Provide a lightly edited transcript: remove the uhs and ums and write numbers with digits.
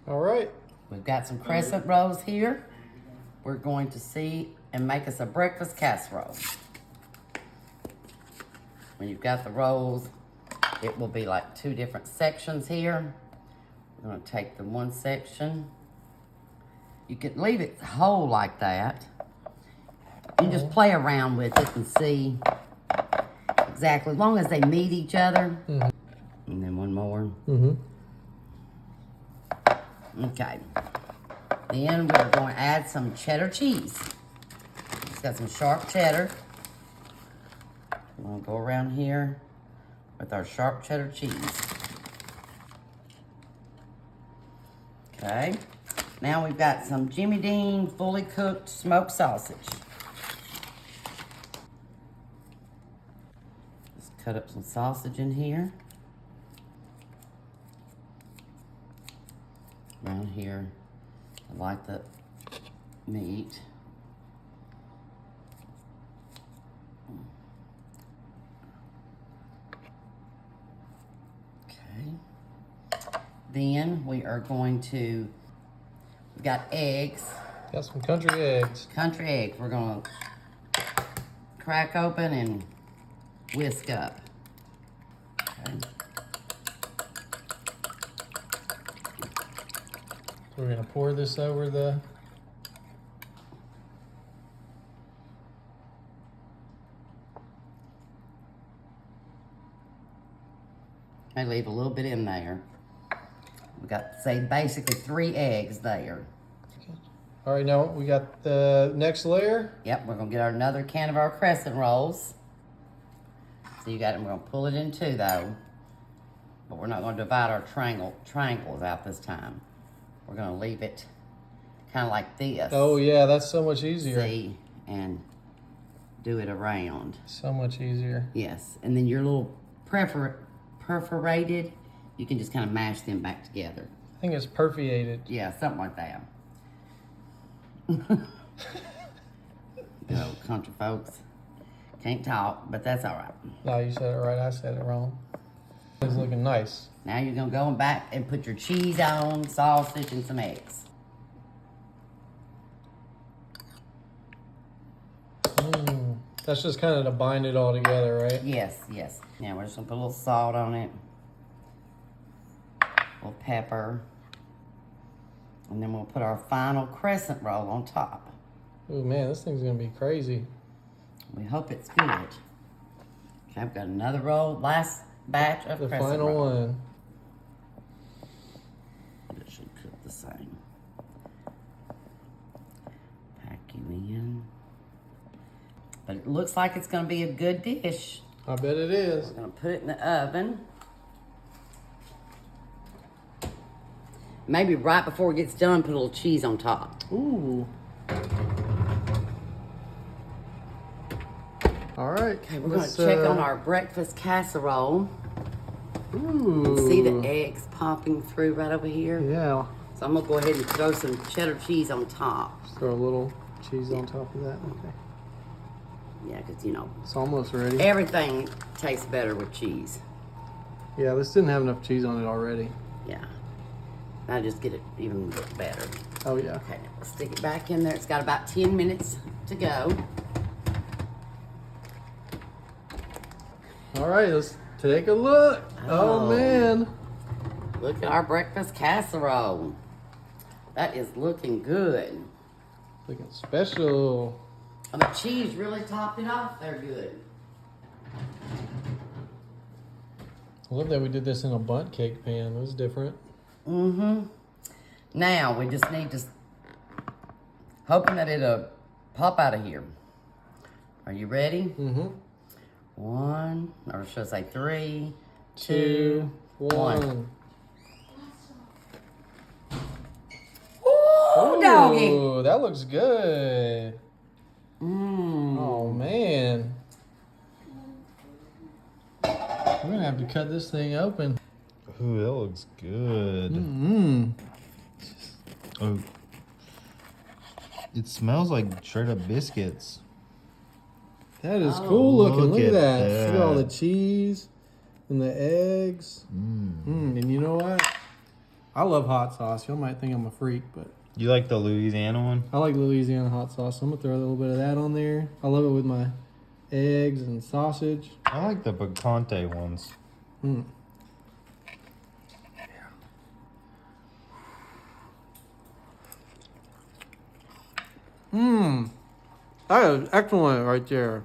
All right. We've got some crescent rolls here. We're going to see and make us a breakfast casserole. When you've got the rolls, it will be like 2 different sections here. We're gonna take the one section. You could leave it whole like that. You just play around with it and see exactly, as long as they meet each other. And then one more. Okay. Then we're going to add some cheddar cheese. It's got some sharp cheddar. We're going to go around here with our sharp cheddar cheese. Okay. Now we've got some Jimmy Dean fully cooked smoked sausage. Let's cut up some sausage in here. Around here, I like the meat. Okay. Then we are going to, we've got eggs. Got some country eggs. Country eggs. We're gonna crack open and whisk up. Okay. We're gonna pour this over the... I leave a little bit in there. We got, say, basically 3 eggs there. Okay. All right, now we got the next layer. Yep, we're gonna get another can of our crescent rolls. So you got it, we're gonna pull it in 2 though. But we're not gonna divide our triangles out this time. We're gonna leave it kind of like this. Oh yeah, that's so much easier. See, and do it around. So much easier. Yes, and then your little perforated, you can just kind of mash them back together. I think it's perforated. Yeah, something like that. Good old country folks. Can't talk, but that's all right. No, you said it right. I said it wrong. It's looking nice. Now you're gonna go back and put your cheese on, sausage, and some eggs. That's just kind of to bind it all together, right? Yes, yes. Now we're just gonna put a little salt on it, a little pepper, and then we'll put our final crescent roll on top. Oh man, this thing's gonna be crazy. We hope it's good. Okay, I've got another roll, last batch of The crescent final roll. one. It should cook the same. Pack you in. But it looks like it's gonna be a good dish. I bet it is. We're gonna put it in the oven. Maybe right before it gets done, put a little cheese on top. Ooh. All right. Okay, we're gonna check on our breakfast casserole. Ooh. See the eggs popping through right over here? Yeah. So I'm gonna go ahead and throw some cheddar cheese on top. Just throw a little cheese on top of that. Okay. Yeah, because you know, It's almost ready. everything tastes better with cheese. Yeah, this didn't have enough cheese on it already. Yeah. Now just get it even look better. Oh yeah. Okay, now we'll stick it back in there. It's got about 10 minutes to go. All right, let's take a look. Oh man. Look at our breakfast casserole. That is looking good. Looking special. And the cheese really topped it off there good. I love that we did this in a bundt cake pan. It was different. Mm-hmm. Now we just need to, hoping that it'll pop out of here. Are you ready? Mm-hmm. 1, or should I say 3, 2, 2, 1. Ooh, doggy. Ooh, that looks good. Mmm. Oh man. We're gonna have to cut this thing open. Ooh, that looks good. Mm-hmm. Oh, it smells like straight up biscuits. That is Oh, cool looking. Look at that. that. See all the cheese and the eggs. Mm. And you know what? I love hot sauce. Y'all might think I'm a freak, but You like the Louisiana one? I like Louisiana hot sauce. So I'm gonna throw a little bit of that on there. I love it with my eggs and sausage. I like the picante ones. Mm. Mmm. That is excellent right there.